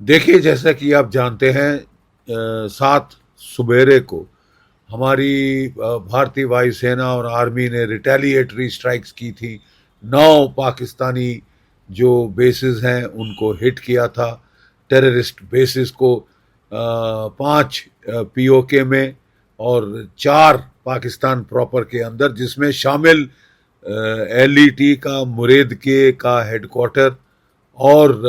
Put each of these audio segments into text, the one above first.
देखिए, जैसा कि आप जानते हैं 7 सुबेरे को हमारी भारतीय वायुसेना और आर्मी ने रिटेलिएटरी स्ट्राइक्स की थी। 9 पाकिस्तानी जो बेसिस हैं उनको हिट किया था, टेररिस्ट बेसिस को, 5 पीओके में और 4 पाकिस्तान प्रॉपर के अंदर, जिसमें शामिल एलईटी का मुरेद के का हेडक्वार्टर और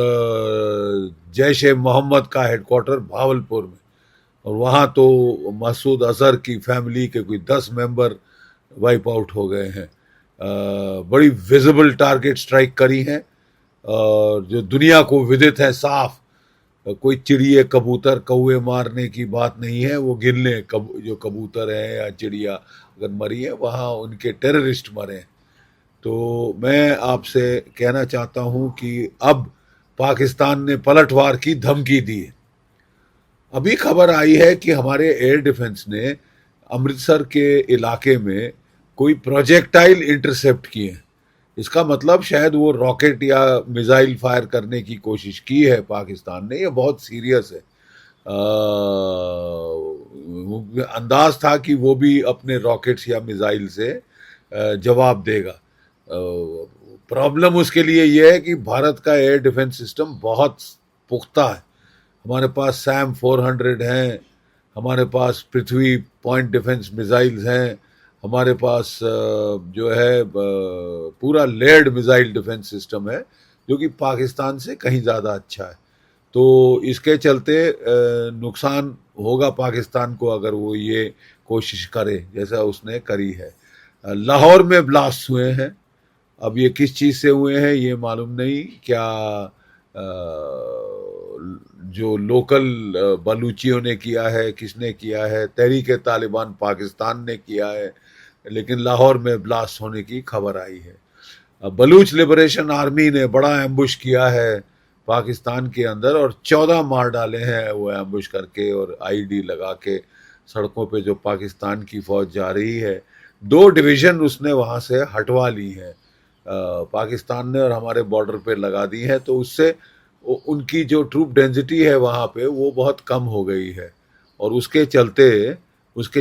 जैश ए मोहम्मद का हेडक्वार्टर भावलपुर में। और वहाँ तो मसूद अजहर की फैमिली के कोई 10 मेंबर वाइप आउट हो गए हैं। बड़ी विजिबल टारगेट स्ट्राइक करी हैं और जो दुनिया को विदित है साफ। कोई चिड़िए कबूतर कौए मारने की बात नहीं है, वो गिन लें जो कबूतर है या चिड़िया अगर मरी है वहाँ उनके टेररिस्ट मरे हैं। तो मैं आपसे कहना चाहता हूं कि अब पाकिस्तान ने पलटवार की धमकी दी है। अभी खबर आई है कि हमारे एयर डिफेंस ने अमृतसर के इलाके में कोई प्रोजेक्टाइल इंटरसेप्ट किए हैं। इसका मतलब शायद वो रॉकेट या मिसाइल फायर करने की कोशिश की है पाकिस्तान ने। ये बहुत सीरियस है। अंदाज था कि वो भी अपने रॉकेट्स या मिसाइल से जवाब देगा। प्रॉब्लम उसके लिए ये है कि भारत का एयर डिफेंस सिस्टम बहुत पुख्ता है। हमारे पास सैम 400 हैं, हमारे पास पृथ्वी पॉइंट डिफेंस मिसाइल्स हैं, हमारे पास जो है पूरा लेयर्ड मिसाइल डिफेंस सिस्टम है जो कि पाकिस्तान से कहीं ज़्यादा अच्छा है। तो इसके चलते नुकसान होगा पाकिस्तान को अगर वो ये कोशिश करे जैसा उसने करी है। लाहौर में ब्लास्ट हुए हैं। अब ये किस चीज़ से हुए हैं ये मालूम नहीं। क्या जो लोकल बलूचियों ने किया है, किसने किया है, तहरीक तालिबान पाकिस्तान ने किया है, लेकिन लाहौर में ब्लास्ट होने की खबर आई है। बलूच लिबरेशन आर्मी ने बड़ा एम्बुश किया है पाकिस्तान के अंदर और 14 मार डाले हैं वो एम्बुश करके और आईडी लगा के सड़कों पे जो पाकिस्तान की फौज जा रही है। 2 डिवीजन उसने वहां से हटवा ली है पाकिस्तान ने और हमारे बॉर्डर पे लगा दी है। तो उससे उनकी जो ट्रूप डेंसिटी है वहां पे वो बहुत कम हो गई है और उसके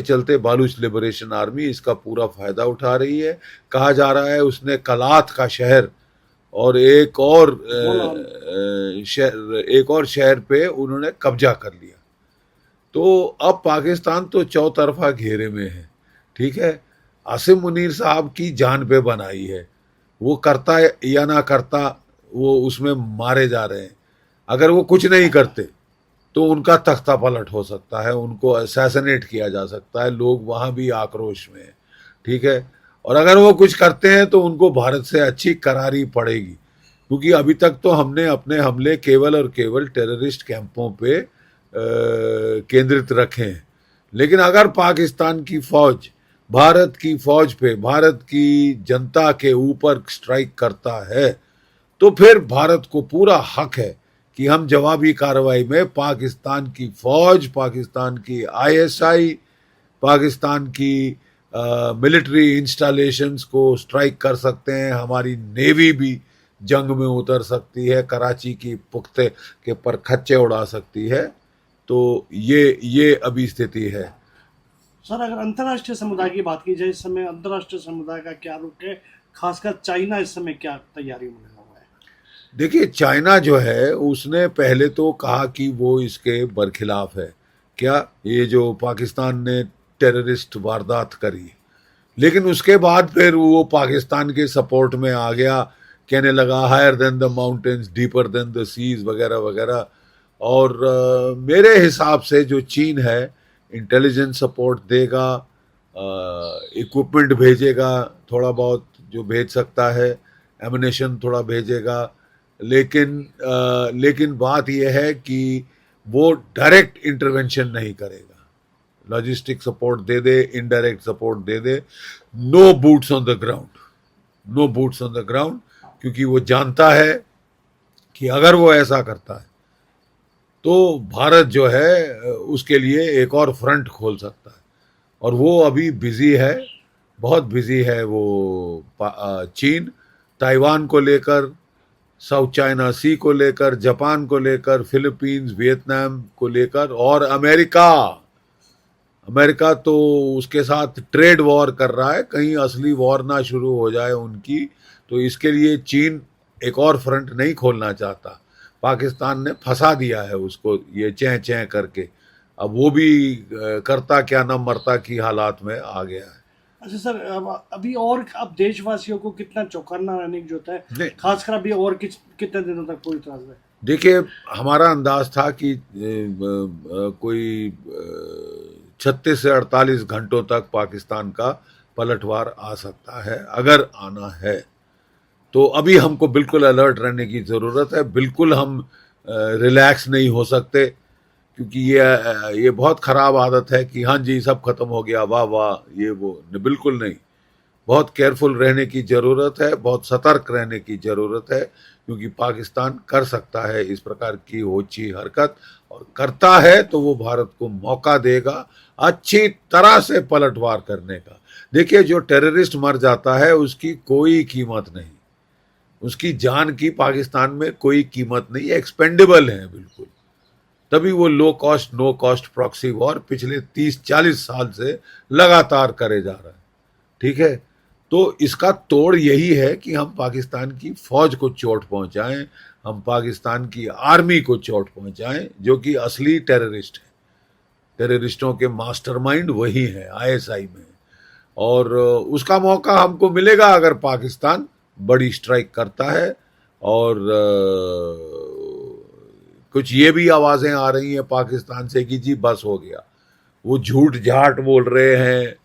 चलते बालूच लिबरेशन आर्मी इसका पूरा फायदा उठा रही है। कहा जा रहा है उसने कलात का शहर और एक और शहर पे उन्होंने कब्जा कर लिया। तो अब पाकिस्तान तो चौतरफा घेरे में है। ठीक है, आसिम मुनीर साहब की जान पे बनाई है। वो करता या ना करता, वो उसमें मारे जा रहे हैं। अगर वो कुछ नहीं करते तो उनका तख्ता पलट हो सकता है, उनको असैसिनेट किया जा सकता है। लोग वहां भी आक्रोश में हैं। ठीक है, और अगर वो कुछ करते हैं तो उनको भारत से अच्छी करारी पड़ेगी, क्योंकि अभी तक तो हमने अपने हमले केवल और केवल टेररिस्ट कैंपों पे केंद्रित रखे हैं। लेकिन अगर पाकिस्तान की फौज भारत की फौज पे, भारत की जनता के ऊपर स्ट्राइक करता है तो फिर भारत को पूरा हक है कि हम जवाबी कार्रवाई में पाकिस्तान की फौज, पाकिस्तान की आईएसआई, पाकिस्तान की मिलिट्री इंस्टॉलेशंस को स्ट्राइक कर सकते हैं। हमारी नेवी भी जंग में उतर सकती है, कराची की पुख्ते के पर खच्चे उड़ा सकती है। तो ये अभी स्थिति है। सर, अगर अंतर्राष्ट्रीय समुदाय की बात की जाए, इस समय अंतर्राष्ट्रीय समुदाय का क्या रुख है? खासकर चाइना इस समय क्या तैयारी में लगा हुआ है? देखिए, चाइना जो है उसने पहले तो कहा कि वो इसके बरखिलाफ है, क्या ये जो पाकिस्तान ने टेररिस्ट वारदात करी, लेकिन उसके बाद फिर वो पाकिस्तान के सपोर्ट में आ गया, कहने लगा higher than the mountains deeper than the seas वगैरह वगैरह। और मेरे हिसाब से जो चीन है इंटेलिजेंस सपोर्ट देगा, इक्विपमेंट भेजेगा, थोड़ा बहुत जो भेज सकता है, एमिनेशन थोड़ा भेजेगा। लेकिन बात यह है कि वो डायरेक्ट इंटरवेंशन नहीं करेगा। लॉजिस्टिक सपोर्ट दे दे, इनडायरेक्ट सपोर्ट दे दे, no boots on the ground, no boots on the ground, क्योंकि वो जानता है कि अगर वो ऐसा करता है तो भारत जो है उसके लिए एक और फ्रंट खोल सकता है। और वो अभी बिजी है, बहुत बिजी है वो चीन, ताइवान को लेकर, साउथ चाइना सी को लेकर, जापान को लेकर, फिलीपींस, वियतनाम को लेकर, और अमेरिका तो उसके साथ ट्रेड वॉर कर रहा है, कहीं असली वॉर ना शुरू हो जाए उनकी। तो इसके लिए चीन एक और फ्रंट नहीं खोलना चाहता। पाकिस्तान ने फंसा दिया है उसको ये चैं चैं करके। अब वो भी करता क्या ना मरता की हालात में आ गया है। अच्छा सर, अभी और अब देशवासियों को कितना चौकन्ना रहने की जरूरत है, नहीं, खासकर अभी और कितने दिनों तक पूरी तरह से? देखिए, हमारा अंदाज था कि कोई 36 से 48 घंटों तक पाकिस्तान का पलटवार आ सकता है, अगर आना है तो। अभी हमको बिल्कुल अलर्ट रहने की ज़रूरत है, बिल्कुल हम रिलैक्स नहीं हो सकते, क्योंकि ये बहुत ख़राब आदत है कि हाँ जी सब खत्म हो गया, वाह वाह, ये वो, बिल्कुल नहीं। बहुत केयरफुल रहने की ज़रूरत है, बहुत सतर्क रहने की ज़रूरत है, क्योंकि पाकिस्तान कर सकता है इस प्रकार की होची हरकत, और करता है तो वो भारत को मौका देगा अच्छी तरह से पलटवार करने का। देखिए, जो टेररिस्ट मर जाता है उसकी कोई कीमत नहीं, उसकी जान की पाकिस्तान में कोई कीमत नहीं, एक्सपेंडेबल है बिल्कुल। तभी वो low cost no cost proxy war पिछले 30-40 साल से लगातार करे जा रहा है। ठीक है, तो इसका तोड़ यही है कि हम पाकिस्तान की फौज को चोट पहुंचाएं, हम पाकिस्तान की आर्मी को चोट पहुंचाएं, जो कि असली टेररिस्ट है। टेररिस्टों के मास्टरमाइंड वही है, आईएसआई में। और उसका मौका हमको मिलेगा अगर पाकिस्तान बड़ी स्ट्राइक करता है। और कुछ ये भी आवाजें आ रही हैं पाकिस्तान से कि जी बस हो गया, वो झूठ झाट बोल रहे हैं,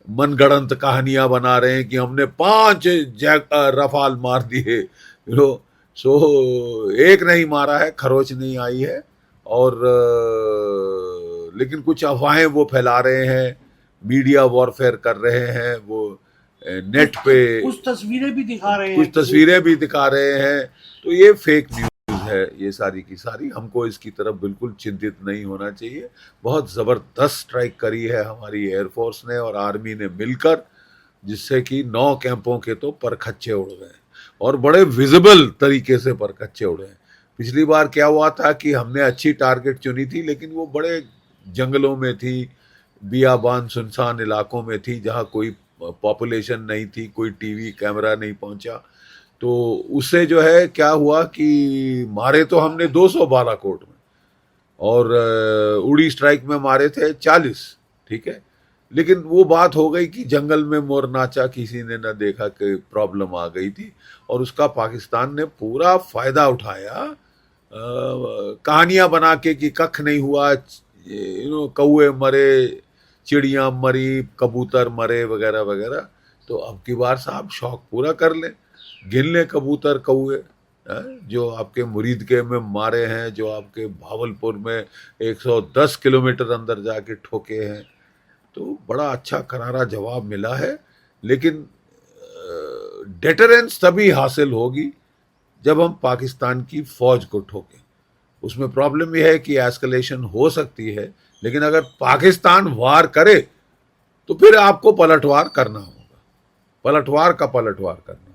मनगढ़ंत कहानियां बना रहे हैं कि हमने 5 रफाल मार दिए, सो एक नहीं मारा है, खरोच नहीं आई है। और लेकिन कुछ अफवाहें वो फैला रहे हैं, मीडिया वॉरफेयर कर रहे हैं, वो नेट पे कुछ तस्वीरें भी दिखा रहे हैं, कुछ तस्वीरें भी दिखा रहे हैं। तो ये फेक न्यूज है, ये सारी की सारी। हमको इसकी तरफ बिल्कुल चिंतित नहीं होना चाहिए। बहुत ज़बरदस्त स्ट्राइक करी है हमारी एयरफोर्स ने और आर्मी ने मिलकर, जिससे कि 9 कैंपों के तो परखच्चे उड़ गए, और बड़े विजिबल तरीके से परखच्चे उड़े। पिछली बार क्या हुआ था कि हमने अच्छी टारगेट चुनी थी, लेकिन वो बड़े जंगलों में थी, बियाबान सुनसान इलाकों में थी, जहाँ कोई पॉपुलेशन नहीं थी, कोई टीवी कैमरा नहीं पहुंचा। तो उससे जो है क्या हुआ कि मारे तो हमने 200 बालाकोट में, और उड़ी स्ट्राइक में मारे थे 40। ठीक है, लेकिन वो बात हो गई कि जंगल में मोर नाचा किसी ने न देखा, कि प्रॉब्लम आ गई थी, और उसका पाकिस्तान ने पूरा फायदा उठाया, कहानियां बना के कि कख नहीं हुआ, कौए मरे, चिड़ियां मरी, कबूतर मरे, वगैरह वगैरह। तो अब की बार साहब शौक पूरा कर लें, गिन लें कबूतर कौए जो आपके मुरीदके में मारे हैं, जो आपके भावलपुर में 110 किलोमीटर अंदर जाके ठोके हैं। तो बड़ा अच्छा करारा जवाब मिला है। लेकिन डेटरेंस तभी हासिल होगी जब हम पाकिस्तान की फौज को ठोकें। उसमें प्रॉब्लम यह है कि एस्केलेशन हो सकती है, लेकिन अगर पाकिस्तान वार करे तो फिर आपको पलटवार करना होगा, पलटवार का पलटवार करना।